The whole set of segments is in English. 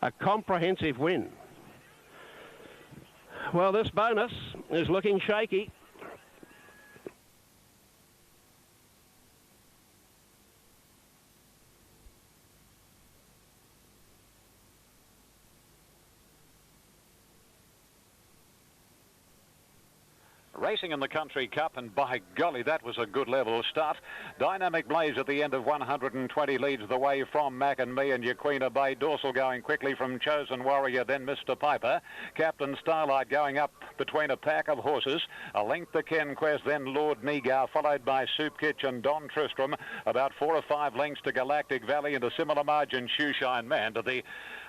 a comprehensive win. Well, this bonus is looking shaky. Racing in the Country Cup, and by golly, that was a good level start. Dynamic Blaze at the end of 120 leads the way from Mac and Me and Yaquina Bay. Dorsal going quickly from Chosen Warrior, then Mr. Piper. Captain Starlight going up between a pack of horses. A length to Ken Quest, then Lord Negar, followed by Soup Kitchen, Don Tristram. About 4 or 5 lengths to Galactic Valley, and a similar margin, Shoeshine Man. To the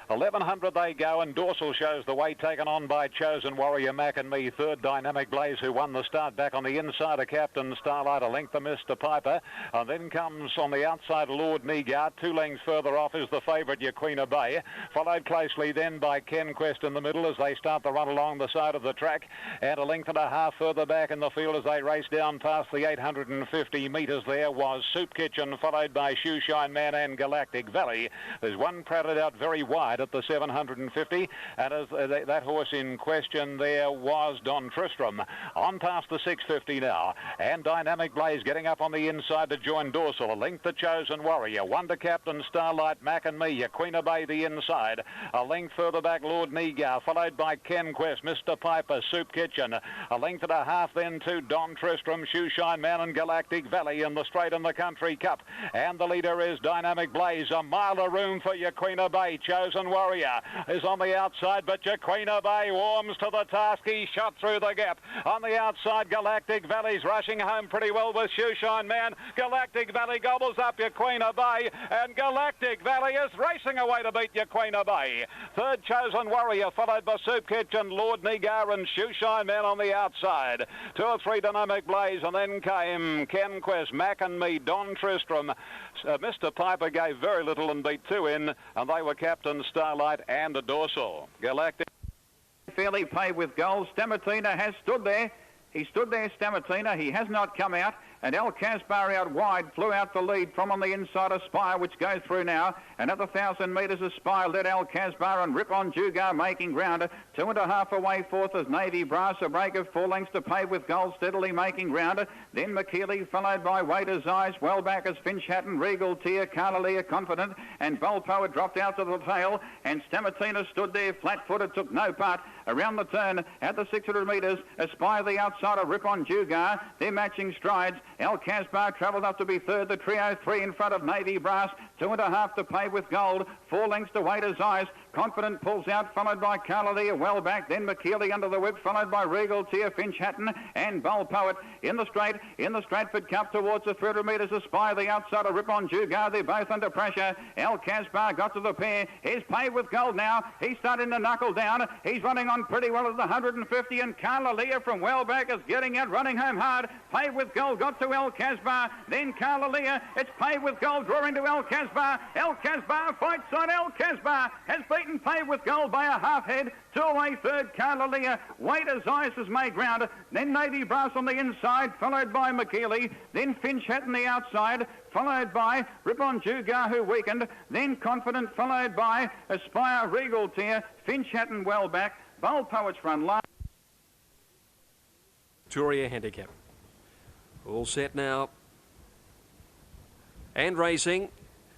1100 they go, and Dorsal shows the way, taken on by Chosen Warrior, Mac and Me. Third, Dynamic Blaze, who won the start. Back on the inside of Captain Starlight, a length to Mr. Piper. And then comes on the outside Lord Negar. 2 lengths further off is the favourite Yaquina Bay, followed closely then by Ken Quest in the middle as they start the run along the side of the track. And a length and a half further back in the field as they race down past the 850 metres there was Soup Kitchen, followed by Shoeshine Man and Galactic Valley. There's one crowded out very wide at the 750, and as that horse in question there was Don Tristram. On past the 650 now, and Dynamic Blaze getting up on the inside to join Dorsal. A length to Chosen Warrior, 1 to Captain Starlight, Mac and Me, Yaquina Bay the inside. A length further back Lord Negar, followed by Ken Quest, Mr. Piper, Soup Kitchen. A length and a half then to Don Tristram, Shoeshine Man and Galactic Valley in the straight in the Country Cup. And the leader is Dynamic Blaze. A mile of room for Yaquina Bay. Chosen Warrior is on the outside, but Yaquina Bay warms to the task. He shot through the gap. On the outside, Galactic Valley's rushing home pretty well with Shoeshine Man. Galactic Valley gobbles up Yaquina Bay, and Galactic Valley is racing away to beat Yaquina Bay. Third, Chosen Warrior, followed by Soup Kitchen, Lord Negar and Shoeshine Man on the outside. 2 or 3, Dynamic Blaze, and then came Ken Quest, Mac and Me, Don Tristram. Mr. Piper gave very little and beat 2 in, and they were Captain Starlight and a Dorsal. Galactic fairly paved with gold. Stamatina has stood there. He stood there, Stamatina. He has not come out. And El Casbar out wide, flew out the lead from on the inside Aspire, which goes through now. And at the 1,000 metres, Aspire led El Casbar and Rip on Jugar making ground. 2.5 away fourth as Navy Brass, a break of 4 lengths to Pave with Gold, steadily making ground. Then McKeely, followed by Waiter's Eyes, well back as Finch Hatton, Regal Tear, Carlalia Confident, and Volpo had dropped out to the tail. And Stamatina stood there flat-footed, took no part. Around the turn at the 600 metres, Aspire the outsider, Rip on Jugar. They're matching strides. El Casbar travelled up to be third. The trio 3 in front of Navy Brass. 2.5 to Pave with Gold. 4 lengths to Waiter's Eyes. Confident pulls out, followed by Carlalia well back. Then McKeely under the whip, followed by Regal Tear, Finch Hatton, and Bull Poet in the straight. In the Stratford Cup towards the 300 metres, Aspire the outsider, Rip on Jugar. They're both under pressure. El Casbar got to the pair. Here's Pave with Gold now. He's starting to knuckle down. He's running on pretty well at the 150, and Carlalia from well back is getting out, running home hard. Pave with Gold got to El Casbar, then Carlalia. It's Pave with Gold drawing to El Casbar. El Casbar fights on. El Casbar has beaten Pave with Gold by a half head. 2 away third, Carlalia. Waiter's Eyes has made ground. Then Navy Brass on the inside, followed by McKeely. Then Finch Hatton the outside, followed by Rip on Jugar, who weakened. Then Confident, followed by Aspire, Regal Tear, Finch Hatton well back. Bull Poet's run last. Victoria Handicap. All set now. And racing.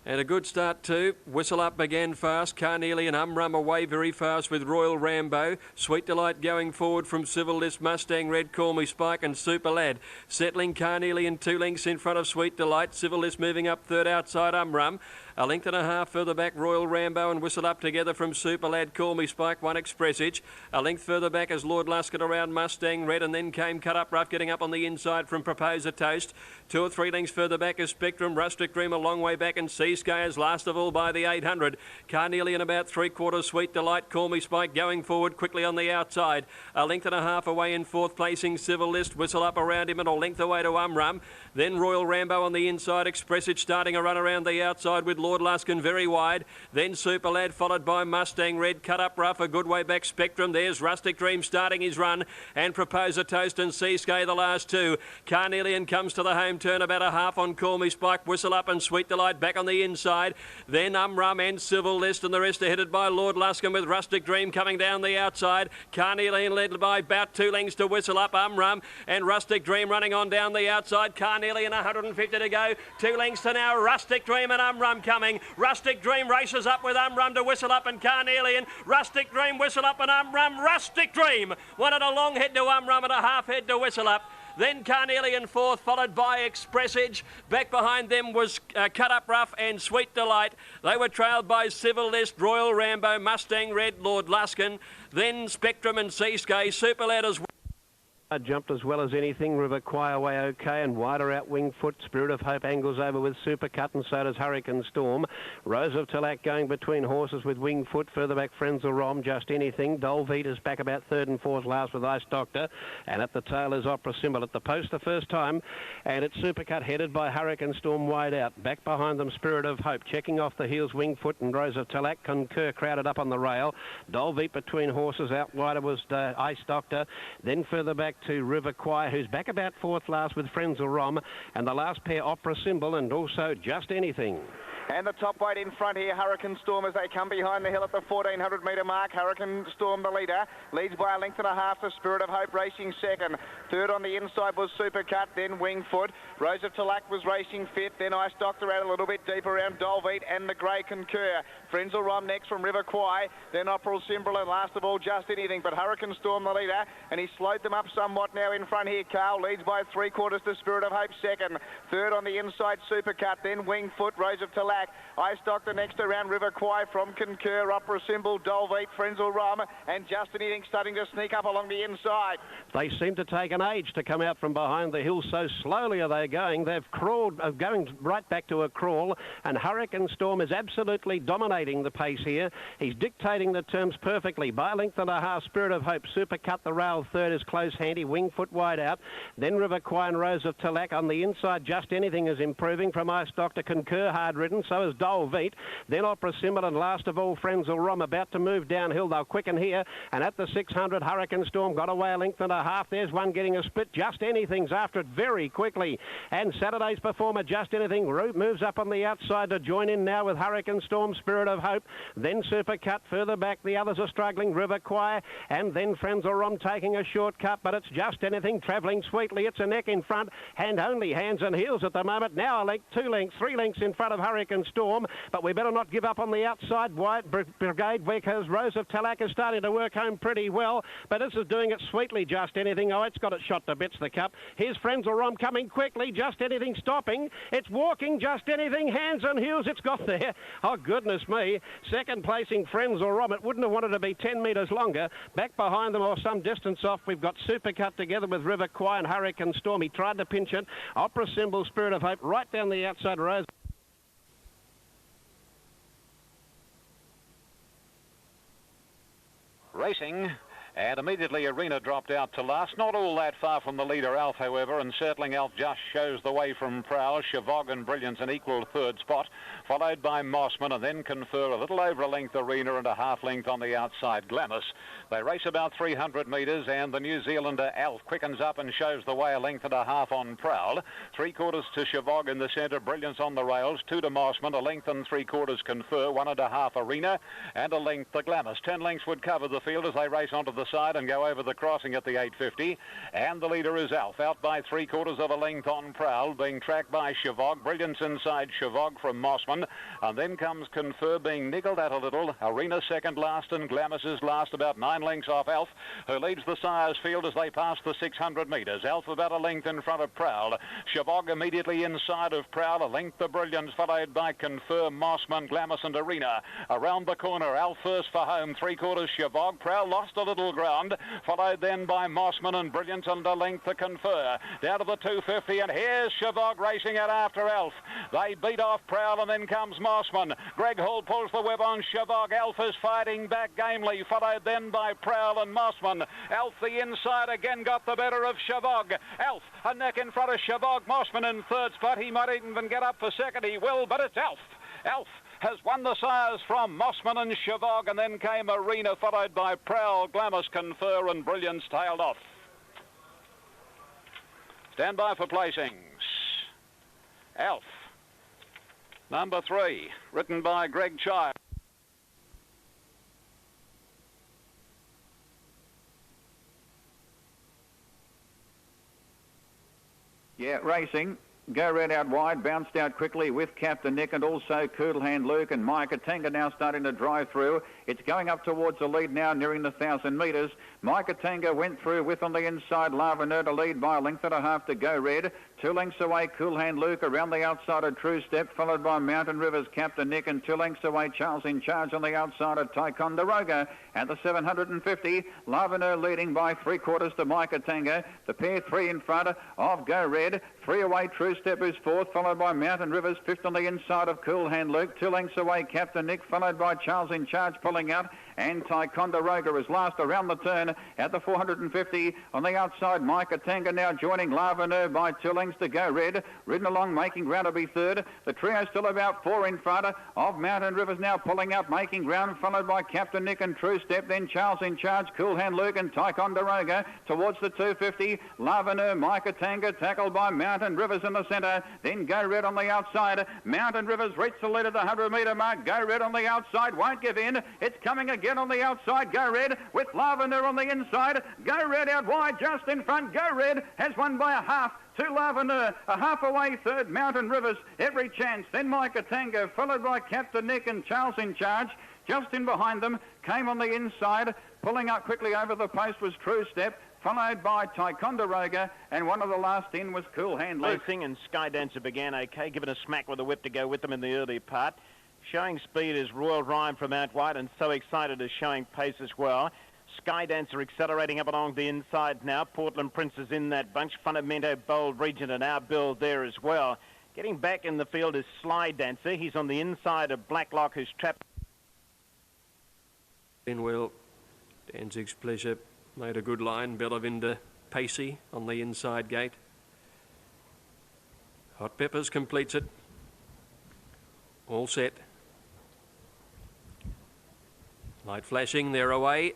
And a good start too. Whistle Up began fast. Carnelian Umrum away very fast with Royal Rambo. Sweet Delight going forward from Civil List, Mustang Red, Call Me Spike and Super Lad. Settling Carnelian 2 lengths in front of Sweet Delight. Civil List moving up third outside Umrum. A length and a half further back, Royal Rambo and Whistle Up together from Super Lad, Call Me Spike, 1 Expressage. A length further back as Lord Luscott around Mustang Red, and then came Cut Up Rough getting up on the inside from Proposer Toast. 2 or 3 lengths further back is Spectrum, Rustic Dream a long way back, and Seascayers last of all by the 800. Carnelian about 3/4, Sweet Delight, Call Me Spike going forward quickly on the outside. A length and a half away in 4th placing Civil List, Whistle Up around him and a length away to Umrum. Then Royal Rambo on the inside, Expressage starting a run around the outside with Lord Luskin very wide. Then Super Lad followed by Mustang Red. Cut Up Rough a good way back. Spectrum. There's Rustic Dream starting his run. And Propose a Toast and Seascape the last two. Carnelian comes to the home turn about a half on Call Me Spike. Whistle Up and Sweet Delight back on the inside. Then Rum and Civil List, and the rest are headed by Lord Luskin with Rustic Dream coming down the outside. Carnelian led by about 2 lengths to Whistle Up. Rum and Rustic Dream running on down the outside. Carnelian 150 to go. 2 lengths to now. Rustic Dream and Rum coming. Rustic Dream races up with Rum to Whistle Up and Carnelian. Rustic Dream, Whistle Up and Rum. Rustic Dream wanted a long head to Rum and a half head to Whistle Up. Then Carnelian fourth, followed by Express Edge. Back behind them was Cut Up Rough and Sweet Delight. They were trailed by Civil List, Royal Rambo, Mustang Red, Lord Luskin. Then Spectrum and Seascape. Super Lad as well. Jumped as well as anything. River Quay away okay, and wider out Wingfoot. Spirit of Hope angles over with Supercut, and so does Hurricane Storm. Rose of Talac going between horses with Wingfoot. Further back Frenzel Rom, Just Anything. Dolveet is back about third and fourth last with Ice Doctor, and at the tail is Opera Symbol. At the post the first time, and it's Supercut headed by Hurricane Storm wide out. Back behind them Spirit of Hope, checking off the heels Wingfoot and Rose of Talac. Concur crowded up on the rail. Dolveet between horses. Out wider was Ice Doctor. Then further back to River Quay, who's back about fourth last with Frenzel Rom, and the last pair Opera Symbol and also Just Anything. And the top weight in front here, Hurricane Storm, as they come behind the hill at the 1,400 metre mark. Hurricane Storm, the leader, leads by a length and a half to Spirit of Hope racing second. Third on the inside was Supercut, then Wingfoot. Rose of Talac was racing fifth, then Ice Doctor out a little bit deeper around Dolveet and the Grey Concur. Frenzel Rom next from River Quay, then Opera Symbol, and last of all Just Anything. But Hurricane Storm, the leader, and he slowed them up somewhat now in front here. Carl leads by 3/4 to Spirit of Hope second. Third on the inside Supercut, then Wingfoot, Rose of Talac. Ice Doctor next around River Quay from Concur, Opera Symbol, Dolveet, Frenzel Rom, and Just Anything starting to sneak up along the inside. They seem to take an age to come out from behind the hill, so slowly are they going. They've crawled, going right back to a crawl, and Hurricane Storm is absolutely dominating the pace here. He's dictating the terms perfectly. By a length and a half, Spirit of Hope. Supercut the rail third is close handy. Wingfoot wide out. Then River Quay and Rose of Talac. On the inside, Just Anything is improving from Ice Doctor. Concur hard ridden, so is Dolveet. Then Opera Symbol, and last of all Frenzel Rom about to move downhill. They'll quicken here, and at the 600 Hurricane Storm got away a length and a half. There's one getting a split. Just Anything's after it very quickly, and Saturday's performer Just Anything moves up on the outside to join in now with Hurricane Storm, Spirit of Hope. Then Supercut. Further back the others are struggling. River Quay, and then Frenzel Rom taking a shortcut, but it's Just Anything travelling sweetly. It's a neck in front, and only hands and heels at the moment. Now a length, 2 lengths, 3 lengths in front of Hurricane Storm, but we better not give up on the outside brigade, because Rose of Talac is starting to work home pretty well, but this is doing it sweetly. Just Anything, oh, it's got it shot to bits, the cup. Here's Frenzel Rom coming quickly. Just Anything stopping. It's walking. Just Anything, hands and heels. It's got there. Oh, goodness me. Second placing Frenzel Rom. It wouldn't have wanted to be 10 metres longer. Back behind them, or some distance off, we've got Supercut together with River Quay and Hurricane Storm. He tried to pinch it. Opera Symbol, Spirit of Hope, right down the outside. Rose racing, and immediately Arena dropped out to last. Not all that far from the leader, Alf, however, and Circling Alf just shows the way from Prowl. Chavog and Brilliance an equal third spot, followed by Mossman, and then Confer a little over a length Arena and a half length on the outside Glamis. They race about 300 metres, and the New Zealander Alf quickens up and shows the way a length and a half on Prowl. 3/4 to Chavog in the centre, Brilliance on the rails, 2 to Mossman, a length and 3/4 Confer, 1 1/2 Arena, and a length the Glamis. 10 lengths would cover the field as they race onto the side and go over the crossing at the 850, and the leader is Alf, out by 3/4 of a length on Prowl, being tracked by Chavog. Brilliance inside Chavog from Mossman, and then comes Confer being niggled at a little. Arena second last, and Glamis is last, about 9 lengths off Alf, who leads the Sires field as they pass the 600 metres. Alf about a length in front of Prowl. Chavog immediately inside of Prowl, a length of Brilliance, followed by Confer, Mossman, Glamis and Arena. Around the corner, Alf first for home, 3/4 Chavog. Prowl lost a little ground, followed then by Mossman and Brilliance, and a length to Confer. Down to the 250, and here's Chavog racing out after Alf. They beat off Prowl, and then comes Mossman. Greg Hall pulls the web on Chavog. Alf is fighting back gamely, followed then by Prowl and Mossman. Alf, the inside, again got the better of Chavog. Alf, a neck in front of Chavog. Mossman in third spot. He might even get up for second. He will, but it's Alf. Alf has won the sires from Mossman and Chavog, and then came Arena, followed by Prowl, Glamis, Confer and Brilliance tailed off. Stand by for placings. Alf, number 3, written by Greg Child. Yeah, racing. Go Red out wide, bounced out quickly with Captain Nick and also Cool Hand Luke and Micah Tenga now starting to drive through. It's going up towards the lead now, nearing the 1,000 metres. Micah Tenga went through with on the inside Lavender to lead by a length and a half to Go Red. 2 lengths away, Cool Hand Luke around the outside of True Step, followed by Mountain Rivers Captain Nick, and 2 lengths away Charles in Charge on the outside of Ticonderoga. At the 750, Lavender leading by 3/4 to Micah Tenga. The pair 3 in front of Go Red. 3 away, True Step is 4th, followed by Mountain Rivers, 5th on the inside of Cool Hand Luke. 2 lengths away, Captain Nick, followed by Charles in Charge pulling out, and Ticonderoga is last around the turn at the 450. On the outside, Micah Tenga now joining Lavender by 2 lengths to Go Red. Ridden along, making ground to be 3rd. The trio still about 4 in front of Mountain Rivers now pulling out, making ground, followed by Captain Nick and True Step. Then Charles in Charge, Cool Hand Luke and Ticonderoga towards the 250. Lavender, Micah Tenga tackled by Mountain Rivers in the centre. Then Go Red on the outside. Mountain Rivers reached the lead at the 100-metre mark. Go Red on the outside, won't give in. It's coming again on the outside. Go Red with Lavender on the inside. Go Red out wide, just in front. Go Red has won by a half to Lavender. A half away, 3rd, Mountain Rivers. Every chance. Then Micah Tenga, followed by Captain Nick and Charles in Charge. Just in behind them, came on the inside. Pulling up quickly over the post was True Step, followed by Ticonderoga, and one of the last in was Cool Hand Luke. Racing and Sky Dancer began okay, given a smack with the whip to go with them in the early part. Showing speed is Royal Rhyme from out wide, and So Excited is showing pace as well. Sky Dancer accelerating up along the inside now. Portland Prince is in that bunch. Fundamento, Bold Regent and Our Bill there as well. Getting back in the field is Sly Dancer. He's on the inside of Blacklock, who's trapped. Well, Danzig's Pleasure made a good line. Bellavinda Pacey on the inside gate. Hot Peppers completes it. All set. Light flashing, they're away.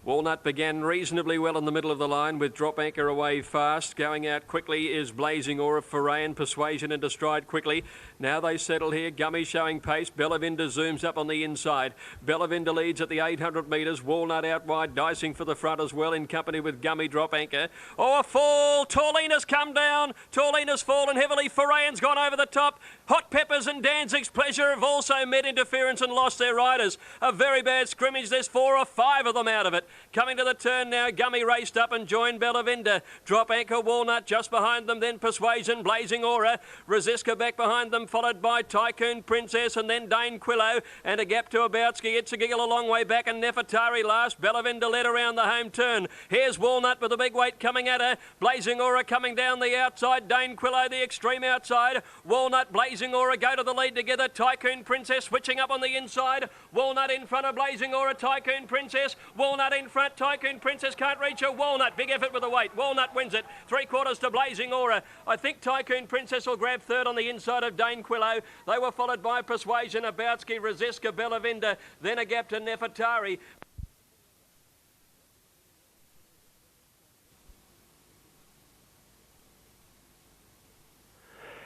Walnut began reasonably well in the middle of the line with Drop Anchor away fast. Going out quickly is Blazing Aura, Foray and Persuasion into stride quickly. Now they settle here. Gummy showing pace. Bellavinda zooms up on the inside. Bellavinda leads at the 800 metres. Walnut out wide, dicing for the front as well in company with Gummy, Drop Anchor. Oh, a fall. Taurlina's come down. Taurlina's fallen heavily. Forayan's gone over the top. Hot Peppers and Danzig's Pleasure have also met interference and lost their riders. A very bad scrimmage. There's 4 or 5 of them out of it. Coming to the turn now, Gummy raced up and joined Bellavinda. Drop Anchor, Walnut just behind them, then Persuasion, Blazing Aura. Rosiska back behind them, followed by Tycoon Princess and then Dane Quillo. And a gap to Aboutski. It's a giggle a long way back and Nefertari last. Bellavinda led around the home turn. Here's Walnut with a big weight coming at her. Blazing Aura coming down the outside. Dane Quillo the extreme outside. Walnut, Blazing Aura go to the lead together. Tycoon Princess switching up on the inside. Walnut in front of Blazing Aura. Tycoon Princess. Walnut in front. Tycoon Princess can't reach her. Walnut, big effort with the weight. Walnut wins it. 3/4 to Blazing Aura. I think Tycoon Princess will grab 3rd on the inside of Dane Quillo. They were followed by Persuasion, Aboutski, Rosiska, Bellavinda, then a gap to Nefertari.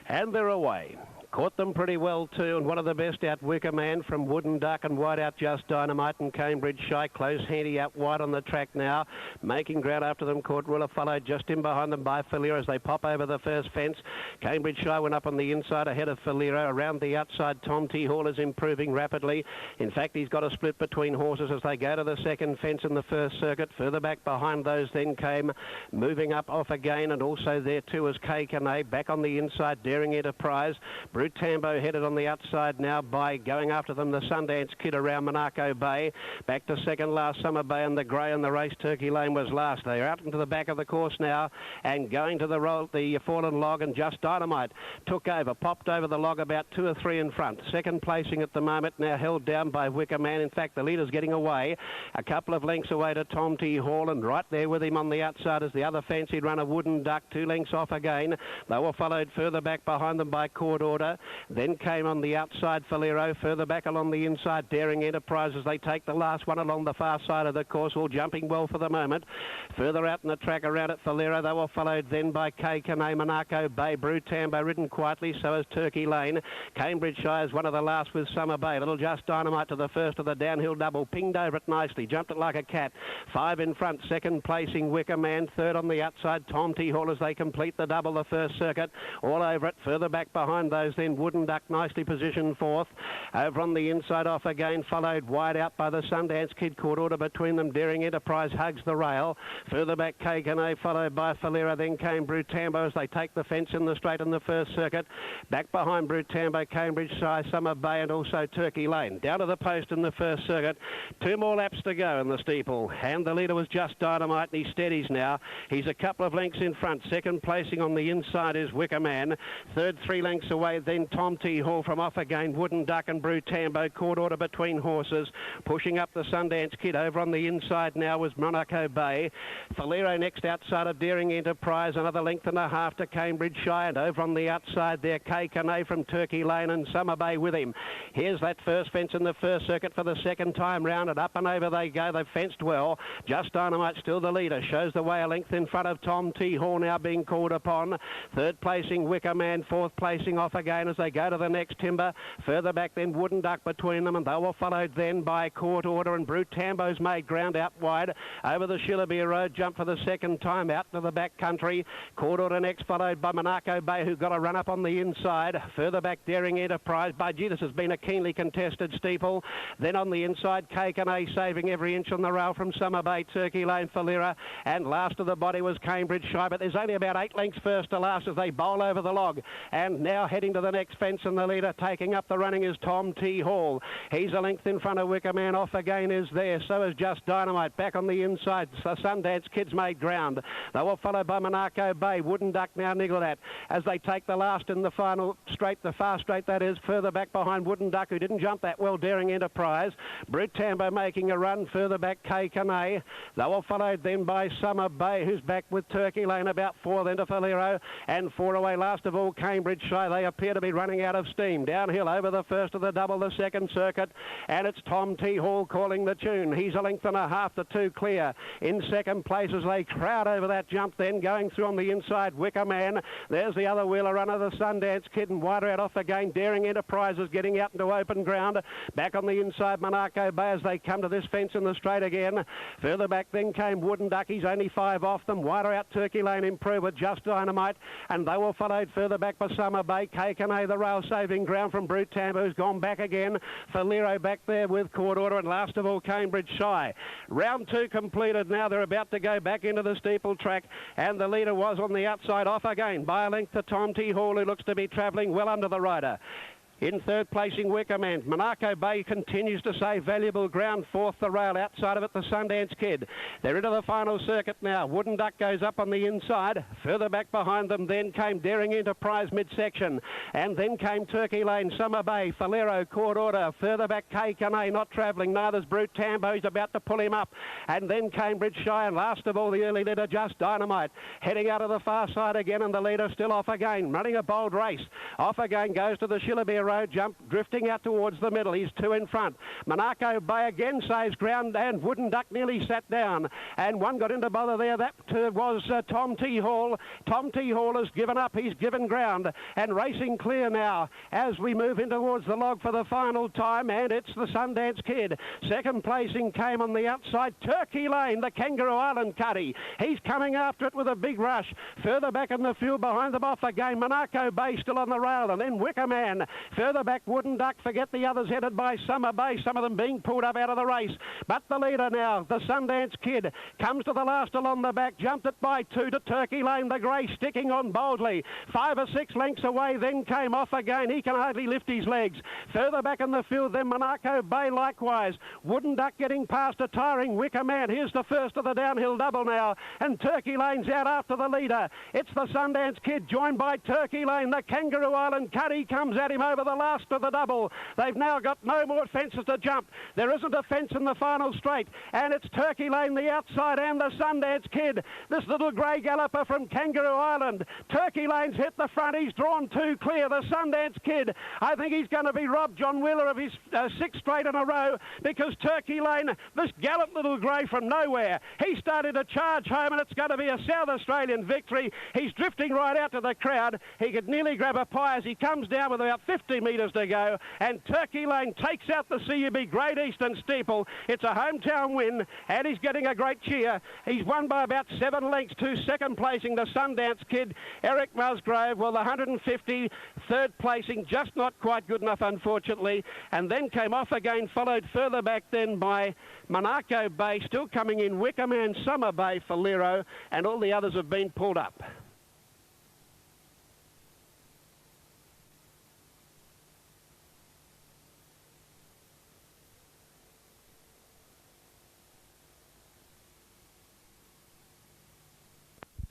And they're away. Caught them pretty well too, and one of the best out Wicker Man from Wooden Duck and wide out Just Dynamite and Cambridge Shy. Close handy out wide on the track now. Making ground after them, Court Ruler followed just in behind them by Falira as they pop over the first fence. Cambridge Shy went up on the inside ahead of Falira. Around the outside, Tom T. Hall is improving rapidly. In fact, he's got a split between horses as they go to the second fence in the first circuit. Further back behind those then came Moving Up off again, and also there too is K-Canay. Back on the inside, Daring Enterprise. Brute Tambo headed on the outside now by going after them the Sundance Kid around Monaco Bay. Back to second last Summer Bay, and the grey and the race Turkey Lane was last. They're out into the back of the course now and going to the roll. The Fallen Log and Just Dynamite took over, popped over the log about 2 or 3 in front. Second placing at the moment, now held down by Wicker Man. In fact, the leader's getting away. A couple of lengths away to Tom T. Hall, and right there with him on the outside is the other fancied runner, Wooden Duck, 2 lengths off again. They were followed further back behind them by Court Order. Timber. Then came on the outside Falero. Further back along the inside, Daring Enterprise as they take the last one along the far side of the course, all jumping well for the moment. Further out in the track around at Falero, they were followed then by K. Canay, Monaco Bay, Brutambo ridden quietly, so is Turkey Lane. Cambridgeshire is one of the last with Summer Bay. Little Just Dynamite to the first of the downhill double, pinged over it nicely, jumped it like a cat. 5 in front, second placing Wicker Man, third on the outside Tom T. Hall as they complete the double the first circuit. All over it, further back behind those then Wooden Duck nicely positioned fourth. Over on the inside off again, followed wide out by the Sundance Kid, caught order between them. Daring Enterprise hugs the rail. Further back K. Canay, followed by Falero, then came Brutambo as they take the fence in the straight in the first circuit. Back behind Brutambo, Cambridgeshire, Summer Bay and also Turkey Lane. Down to the post in the first circuit. 2 more laps to go in the steeple. And the leader was Just Dynamite and he steadies now. He's a couple of lengths in front. Second placing on the inside is Wicker Man. Third 3 lengths away then Tom T. Hall from off again. Wooden Duck and Brutambo. Caught order between horses. Pushing up the Sundance Kid. Over on the inside now was Monaco Bay. Falero next outside of Daring Enterprise. Another length and a half to Cambridgeshire. And over on the outside there K. Canay from Turkey Lane and Summer Bay with him. Here's that first fence in the first circuit for the second time round, and up and over they go. They've fenced well. Just Dynamite still the leader. Shows the way a length in front of Tom T. Hall now being called upon. Third placing Wicker Man. Fourth placing off again as they go to the next Timber. Further back then Wooden Duck between them, and they were followed then by Court Order, and Brutambo's made ground out wide. Over the Shillabee Road, jump for the second time out to the back country. Court Order next, followed by Monaco Bay, who got a run up on the inside. Further back Daring Enterprise. By gee, this has been a keenly contested steeple. Then on the inside, K. Canay saving every inch on the rail from Summer Bay, Turkey Lane, Falero, and last of the body was Cambridgeshire, but there's only about 8 lengths first to last as they bowl over the log. And now heading to the next fence, and the leader taking up the running is Tom T. Hall. He's a length in front of Wicker Man. Off again is there, so is Just Dynamite. Back on the inside, the Sundance Kids made ground. They were followed by Monaco Bay. Wooden Duck now niggled at as they take the last in the final straight, the far straight that is. Further back behind Wooden Duck, who didn't jump that well, Daring Enterprise. Brutambo making a run. Further back K. Canay. They were followed then by Summer Bay, who's back with Turkey Lane. About 4 then to Falero, and 4 away last of all Cambridgeshire. They appear to be running out of steam. Downhill over the first of the double, the second circuit, and it's Tom T. Hall calling the tune. He's a length and a half to 2 clear. In second place as they crowd over that jump, then going through on the inside Wicker Man. There's the other wheeler runner, the Sundance Kid, and wider out off again. Daring Enterprises getting out into open ground. Back on the inside Monaco Bay as they come to this fence in the straight again. Further back then came Wooden Duck. He's only 5 off them. Wider out Turkey Lane improved with Just Dynamite, and they were followed further back by Summer Bay. K. Canay the rail saving ground from Brutambo, who's gone back again. Falero back there with Court Order, and last of all Cambridgeshire. Round 2 completed now. They're about to go back into the steeple track, and the leader was on the outside off again by a length to Tom T. Hall, who looks to be travelling well under the rider. In third placing Wicker Man. Monaco Bay continues to save valuable ground. Fourth the rail, outside of it the Sundance Kid. They're into the final circuit now. Wooden Duck goes up on the inside. Further back behind them then came Daring Enterprise midsection, and then came Turkey Lane, Summer Bay, Falero, Court Order. Further back K. Canay not travelling. Neither's Brutambo. He's about to pull him up, and then Cambridgeshire, and last of all the early leader Just Dynamite. Heading out of the far side again, and the leader still off again. Running a bold race. Off again goes to the Shillabee Road jump, drifting out towards the middle. He's 2 in front. Monaco Bay again saves ground, and Wooden Duck nearly sat down, and one got into bother there. That was Tom T. Hall. Tom T. Hall has given up. He's given ground, and racing clear now as we move in towards the log for the final time, and it's the Sundance Kid. Second placing came on the outside Turkey Lane, the Kangaroo Island Cuddy. He's coming after it with a big rush. Further back in the field behind them off again Monaco Bay still on the rail, and then Wicker Man. Further back Wooden Duck, forget the others, headed by Summer Bay, some of them being pulled up out of the race. But the leader now, the Sundance Kid, comes to the last along the back, jumped it by 2 to Turkey Lane, the grey sticking on boldly. 5 or 6 lengths away, then came off again. He can hardly lift his legs. Further back in the field, then Monaco Bay likewise. Wooden Duck getting past a tiring Wicker Man. Here's the first of the downhill double now, and Turkey Lane's out after the leader. It's the Sundance Kid joined by Turkey Lane. The Kangaroo Island Cuddy comes at him over to the last of the double. They've now got no more fences to jump. There isn't a fence in the final straight, and it's Turkey Lane the outside and the Sundance Kid. This little grey galloper from Kangaroo Island. Turkey Lane's hit the front. He's drawn two clear. The Sundance Kid, I think he's going to be robbed, John Wheeler, of his 6 straight in a row, because Turkey Lane, this gallant little grey from nowhere, he started to charge home, and it's going to be a South Australian victory. He's drifting right out to the crowd. He could nearly grab a pie as he comes down with about 50 metres to go, and Turkey Lane takes out the CUB Great Eastern Steeple. It's a hometown win, and he's getting a great cheer. He's won by about 7 lengths to second placing the Sundance Kid, Eric Musgrove. Well, the 150 third placing, just not quite good enough, unfortunately, and then came off again, followed further back then by Monaco Bay, still coming in Wickham and Summer Bay for Lero, and all the others have been pulled up.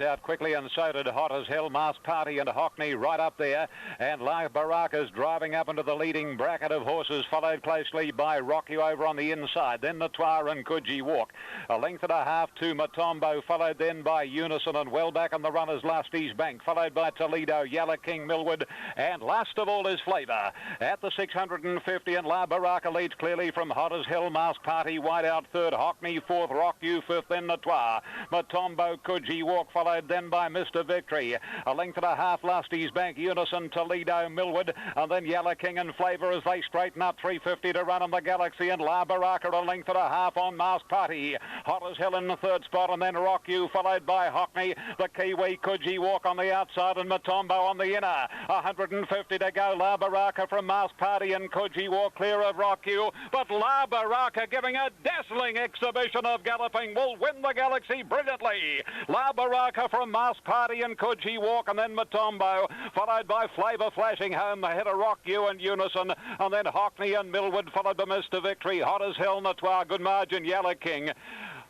Out quickly, and so did Hot As Hell, Masked Party and Hockney right up there, and La Baraka's driving up into the leading bracket of horses, followed closely by Rock You over on the inside, then Notoire and Coogee Walk. A length and a half to Matombo, followed then by Unison, and well back on the runners Lusty's Bank, followed by Toledo, Yellow King, Millwood, and last of all is Flavour. At the 650, and La Baraka leads clearly from Hot As Hell, Masked Party wide out third, Hockney fourth, Rock You fifth, then Notoire, Matombo, Coogee Walk, followed then by Mr. Victory. A length and a half, Lusty's Bank, Unison, Toledo, Millwood, and then Yellow King and Flavour as they straighten up. 350 to run on the Galaxy, and La Baraka a length and a half on Masked Party. Hot As Hell in the third spot, and then Rock You, followed by Hockney, the Kiwi, Coogee Walk on the outside, and Matombo on the inner. 150 to go. La Baraka from Masked Party and Coogee Walk clear of Rock You, but La Baraka giving a dazzling exhibition of galloping will win the Galaxy brilliantly. La Baraka from Masked Party and Coogee Walk, and then Matombo, followed by Flavour flashing home ahead of Rock You and Unison, and then Hockney and Millwood, followed by Mr. Victory, Hot As Hell, Notoire, good margin, Yellow King.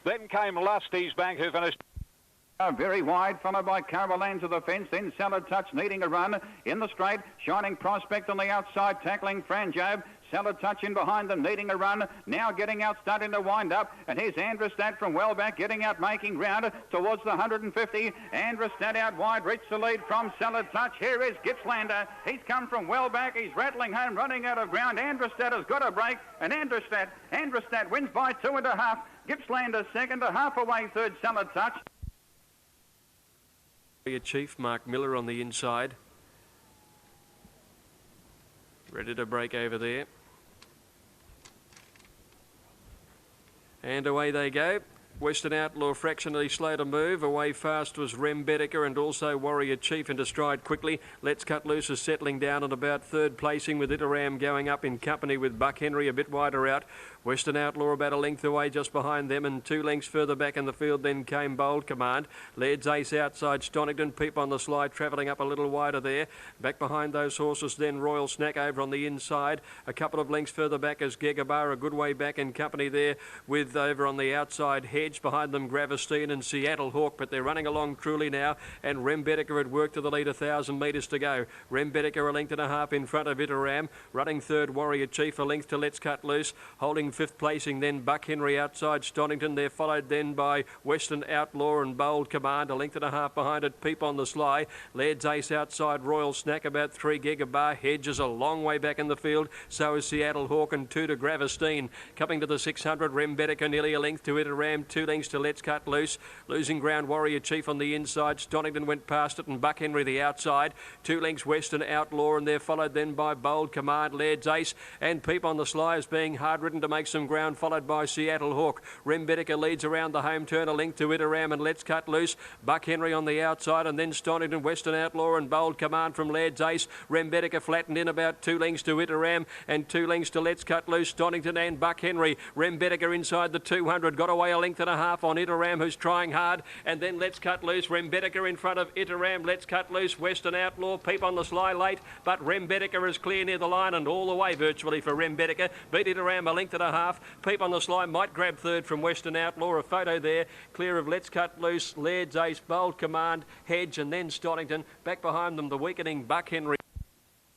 Then came Lusty's Bank, who finished very wide, followed by Caroline to the fence, then Salad Touch needing a run in the straight, Shining Prospect on the outside, tackling Franjob. Salad Touch in behind them, needing a run. Now getting out, starting to wind up. And here's Androstad from well back, getting out, making ground towards the 150. Androstad out wide, reached the lead from Salad Touch. Here is Gippslander. He's come from well back. He's rattling home, running out of ground. Androstad has got a break. And Androstad wins by 2.5. Gippslander second, a half away third, Salad Touch. Chief Mark Miller on the inside. Ready to break over there. And away they go. Western Outlaw fractionally slow to move. Away fast was Rem Bedecker and also Warrior Chief into stride quickly. Let's Cut Loose is settling down at about third placing, with Iteram going up in company with Buck Henry a bit wider out. Western Outlaw about a length away just behind them, and 2 lengths further back in the field then came Bold Command. Laird's Ace outside Stonington, Peep on the slide, travelling up a little wider there. Back behind those horses then Royal Snack over on the inside. A couple of lengths further back is Gegabar, a good way back in company there with over on the outside Hedge. Behind them Gravestine and Seattle Hawk, but they're running along truly now, and Rem Bedecker had worked to the lead, 1,000 metres to go. Rem Bedecker a length and a half in front of Iteram, running third Warrior Chief, a length to Let's Cut Loose, holding fifth placing then Buck Henry outside Stonington. They're followed then by Western Outlaw and Bold Command, a length and a half behind it, Peep on the Sly. Laird's Ace outside Royal Snack, about 3 Gigabar. Hedge is a long way back in the field, so is Seattle Hawk, and 2 to Gravestine. Coming to the 600, Rem Bedecker nearly a length to Iteram, 2 lengths to Let's Cut Loose. Losing ground Warrior Chief on the inside. Stonington went past it, and Buck Henry the outside. 2 lengths Western Outlaw, and they're followed then by Bold Command, Laird's Ace, and Peep on the Sly is being hard ridden to make some ground, followed by Seattle Hawk. Rem Bedecker leads around the home turn, a length to Iteram and Let's Cut Loose. Buck Henry on the outside, and then Stonington, Western Outlaw and Bold Command from Laird's Ace. Rem Bedecker flattened in about 2 lengths to Iteram and 2 lengths to Let's Cut Loose. Stonington and Buck Henry. Rem Bedecker inside the 200, got away a length and a half on Iteram, who's trying hard, and then Let's Cut Loose. Rem Bedecker in front of Iteram, Let's Cut Loose, Western Outlaw, Peep on the Sly late, but Rem Bedecker is clear near the line and all the way virtually for Rem Bedecker. Beat Iteram a length and a half. Peep on the Sly might grab third from Western Outlaw. A photo there, clear of Let's Cut Loose, Laird's Ace, Bold Command, Hedge, and then Stonington. Back behind them, the weakening Buck Henry.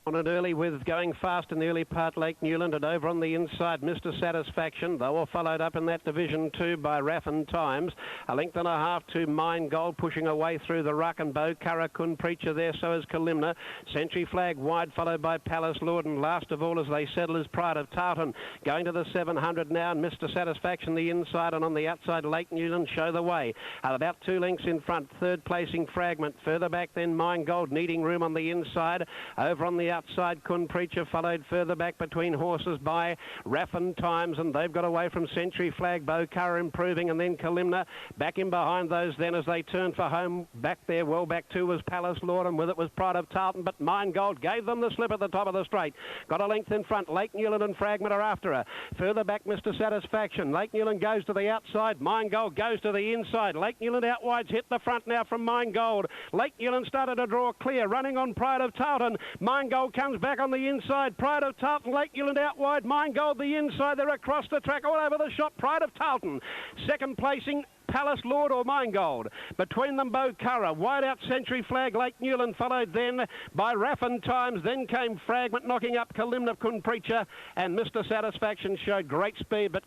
On it early with going fast in the early part, Lake Newland, and over on the inside, Mr. Satisfaction. They were followed up in that division too by Raffin Times. A length and a half to Mine Gold, pushing away through the ruck, and Bo Karakun Preacher there, so is Kalimna. Century Flag wide, followed by Palace Lord, and last of all as they settle is Pride of Tartan. Going to the 700 now, and Mr. Satisfaction the inside, and on the outside Lake Newland show the way. About 2 lengths in front, third placing Fragment. Further back then Mine Gold, needing room on the inside. Over on the outside, Kun Preacher, followed further back between horses by Raffin Times, and they've got away from Century Flag. Bokara improving, and then Kalimna back in behind those then as they turn for home. Back there, well back too, was Palace Lord, and with it was Pride of Tartan, but Mine Gold gave them the slip at the top of the straight. Got a length in front. Lake Newland and Fragment are after her. Further back, Mr. Satisfaction. Lake Newland goes to the outside. Mine Gold goes to the inside. Lake Newland out wide's hit the front now from Mine Gold. Lake Newland started to draw clear, running on Pride of Tartan. Mine Gold comes back on the inside. Pride of Tartan, Lake Newland out wide. Mine Gold the inside. They're across the track, all over the shop. Pride of Tartan. Second placing, Palace Lord or Mine Gold. Between them, Bo Curra. Wide out Century Flag. Lake Newland followed then by Raffin Times. Then came Fragment, knocking up Kalimna Kun Preacher. And Mr. Satisfaction showed great speed, but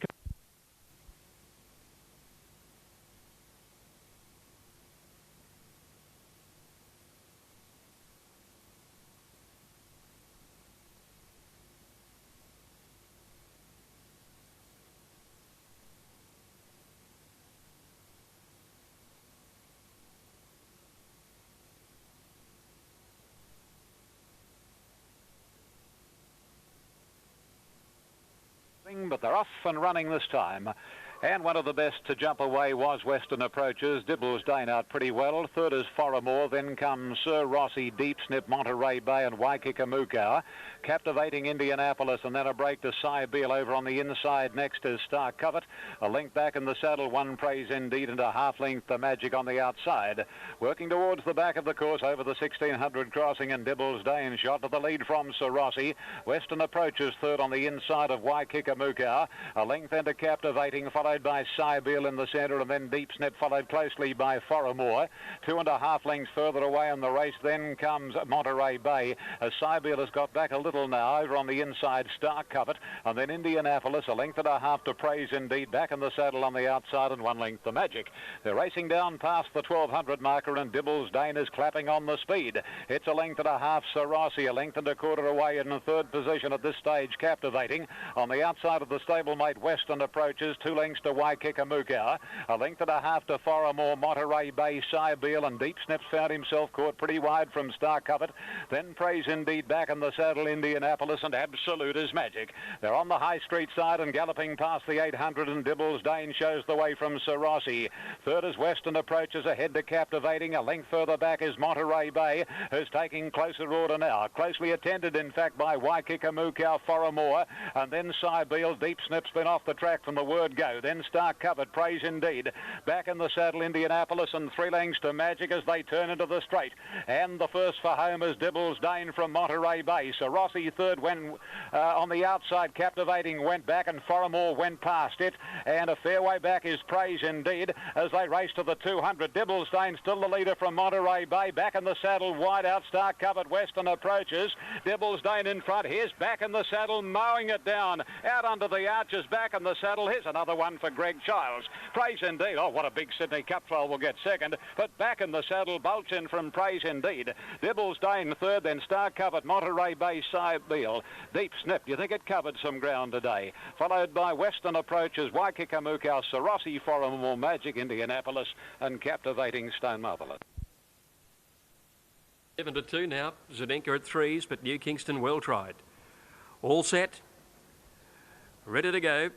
they're off and running this time. And one of the best to jump away was Western Approaches. Dibbles Dane out pretty well. Third is Foramore. Then comes Sir Rossi, Deep Snip, Monterey Bay and Waikika. Captivating Indianapolis, and then a break to Cybele over on the inside. Next is Star Covet. A length back in the saddle, One Praise Indeed, and a half length the Magic on the outside. Working towards the back of the course over the 1600 crossing, and Dibbles Dane shot to the lead from Sir Rossi. Western Approaches third on the inside of Waikika. A length into Captivating, followed by Cybele in the centre, and then Deep Snip followed closely by Foramore. 2.5 lengths further away in the race then comes Monterey Bay, as Cybele has got back a little now. Over on the inside, Star Covet, and then Indianapolis, a length and a half to Praise Indeed, back in the saddle on the outside, and 1 length the Magic. They're racing down past the 1200 marker, and Dibbles Dane is clapping on the speed. It's a length and a half, Sir Rossi, a length and a quarter away in the third position at this stage, Captivating. On the outside of the stablemate, Western Approaches, 2 lengths to Waikika. A length and a half to Foramore, Monterey Bay, Cybele, and Deep Snips found himself caught pretty wide from Star Covet. Then Praise Indeed back in the saddle, Indianapolis, and Absolute is Magic. They're on the High Street side and galloping past the 800, and Dibbles Dane shows the way from Sir Rossi. Third is Western Approaches, ahead to Captivating. A length further back is Monterey Bay, who's taking closer order now. Closely attended, in fact, by Waikika, Foramore, and then Cybele. Deep Snip's been off the track from the word go. Then Star Covet, Praise Indeed. Back in the saddle, Indianapolis, and 3 lengths to Magic as they turn into the straight. And the first for home is Dibbles Dane from Monterey Bay. Sir Rossi third when on the outside. Captivating went back, and Foramore went past it. And a fair way back is Praise Indeed as they race to the 200. Dibbles Dane still the leader from Monterey Bay. Back in the saddle, wide out, Star Covet, Western Approaches. Dibbles Dane in front. Here's back in the saddle, mowing it down. Out under the arches, back in the saddle. Here's another one for Greg Childs. Praise Indeed. Oh, what a big Sydney Cup trial will get second. But back in the saddle, bolts in from Praise Indeed. Dibbles Dane third, then Star Covet, Monterey Bay, Cybele. Deep Snip, you think it covered some ground today. Followed by Western Approaches, Waikika, Sir Rossi, Foramore, Magic, Indianapolis, and Captivating Stone Marvelous. 7-2 now. Zdenka at 3s, but New Kingston well tried. All set. Ready to go.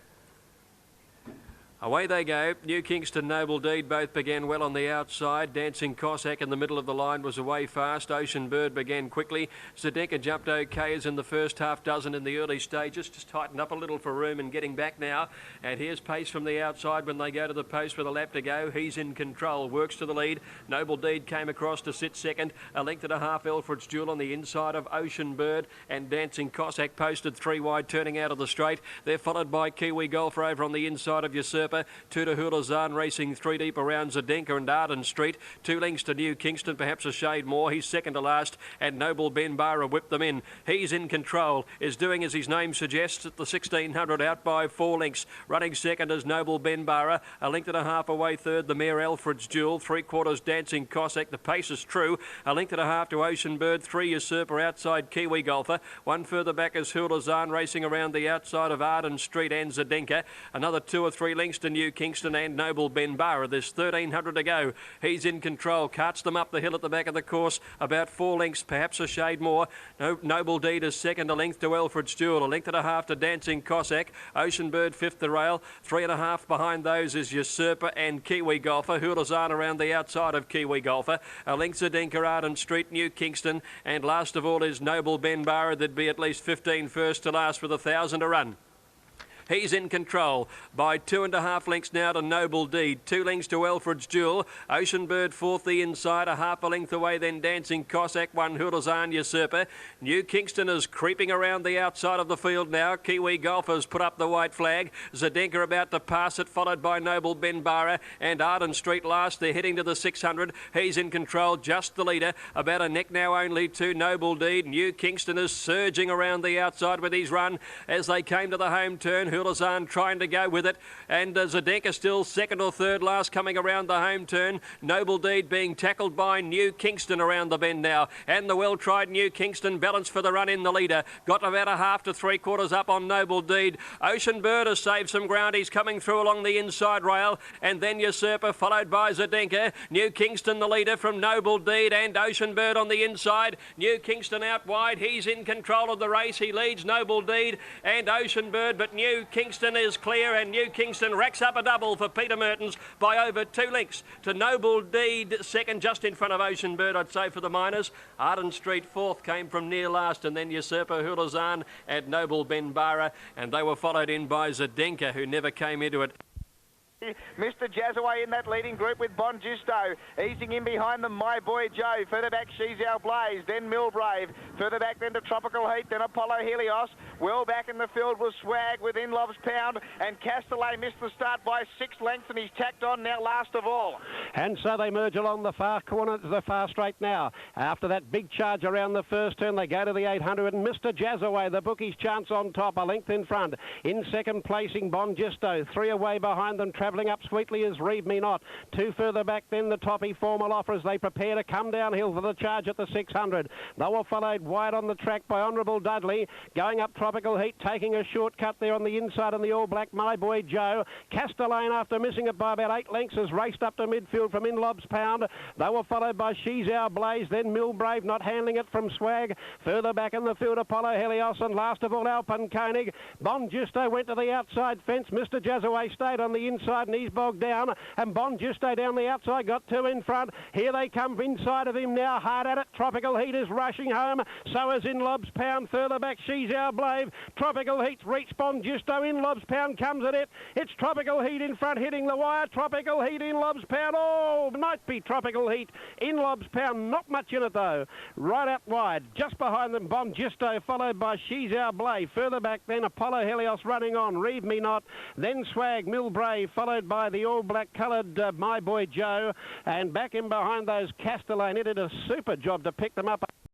Away they go. New Kingston, Noble Deed both began well on the outside. Dancing Cossack in the middle of the line was away fast. Ocean Bird began quickly. Zdenka jumped okay as in the first half dozen in the early stages. Just tightened up a little for room and getting back now. And here's pace from the outside when they go to the post with a lap to go. He's in control. Works to the lead. Noble Deed came across to sit second. A length and a half, Alfred's Jewel on the inside of Ocean Bird. And Dancing Cossack posted 3 wide, turning out of the straight. They're followed by Kiwi Golfer over on the inside of Usurper. Usurper. 2 to Hulazan racing 3 deep around Zdenka and Arden Street. 2 lengths to New Kingston, perhaps a shade more. He's second to last, and Noble Benbara whipped them in. He's in control, is doing as his name suggests at the 1600, out by 4 lengths. Running second is Noble Benbara, a length and a half away third, the mare Alfred's Jewel. 3/4 Dancing Cossack, the pace is true. A length and a half to Ocean Bird, 3 Usurper outside Kiwi Golfer. 1 further back is Hulazan racing around the outside of Arden Street and Zdenka. Another 2 or 3 lengths to New Kingston and Noble Benbara. There's 1300 to go. He's in control, carts them up the hill at the back of the course, about 4 lengths, perhaps a shade more. Noble Deed is second, a length to Alfred's Jewel, a length and a half to Dancing Cossack. Ocean Bird fifth to rail, 3.5 behind those is Usurper and Kiwi Golfer. Hulazan around the outside of Kiwi Golfer. A length Zdenka, Arden Street, New Kingston, and last of all is Noble Benbara. There'd be at least 15 first to last with 1,000 to run. He's in control by 2.5 lengths now to Noble Deed. 2 lengths to Alfred's Jewel. Ocean Bird fourth the inside, a half a length away then Dancing Cossack, 1 Hulazan Usurper. New Kingston is creeping around the outside of the field now. Kiwi Golfers put up the white flag. Zdenka about to pass it, followed by Noble Benbara and Arden Street last. They're heading to the 600. He's in control, just the leader. About a neck now only to Noble Deed. New Kingston is surging around the outside with his run as they came to the home turn. Hulazan trying to go with it, and Zdenka still second or third last coming around the home turn. Noble Deed being tackled by New Kingston around the bend now, and the well-tried New Kingston balanced for the run in the leader. Got about a half to 3/4 up on Noble Deed. Ocean Bird has saved some ground. He's coming through along the inside rail, and then Usurper followed by Zdenka. New Kingston the leader from Noble Deed and Ocean Bird on the inside. New Kingston out wide. He's in control of the race. He leads Noble Deed and Ocean Bird, but New Kingston is clear, and New Kingston racks up a double for Peter Mertens by over 2 lengths to Noble Deed second, just in front of Ocean Bird, I'd say, for the Miners. Arden Street fourth, came from near last, and then Usurper, Hulazan and Noble Benbara, and they were followed in by Zdenka, who never came into it. Mr. Jazzaway in that leading group with Bon Giusto. Easing in behind them, My Boy Joe. Further back, She's Our Blaze. Then Millbrave. Further back, then to Tropical Heat. Then Apollo Helios. Well back in the field was Swag with In Love's Pound. And Castellet missed the start by 6 lengths, and he's tacked on now last of all. And so they merge along the far corner, the far straight now. After that big charge around the first turn, they go to the 800, and Mr. Jazzaway, the bookie's chance on top, a length in front. In second placing, Bon Giusto. 3 away behind them, travelling up sweetly is Read Me Not. 2 further back, then the toppy Formal Offer as they prepare to come downhill for the charge at the 600. They were followed wide on the track by Honourable Dudley, going up Tropical Heat, taking a shortcut there on the inside on the All Black, My Boy Joe. Castellane, after missing it by about 8 lengths, has raced up to midfield from In Love's Pound. They were followed by She's Our Blaze, then Millbrave not handling it from Swag. Further back in the field, Apollo Helios, and last of all, Alpen Koenig. Bon Giusto went to the outside fence. Mr. Jazzaway stayed on the inside, and he's bogged down, and Bon Giusto down the outside, got 2 in front. Here they come inside of him now, hard at it. Tropical Heat is rushing home, so is In Love's Pound. Further back, She's Our Blave. Tropical Heat's reached Bon Giusto. In Love's Pound comes at it. It's Tropical Heat in front, hitting the wire. Tropical Heat, In Love's Pound. Oh, might be Tropical Heat. In Love's Pound, not much in it though. Right out wide, just behind them, Bon Giusto, followed by She's Our Blave. Further back then, Apollo Helios running on. Read Me Not. Then Swag, Millbrave, followed by the All Black coloured My Boy Joe, and back in behind those Castellane. It did a super job to pick them up.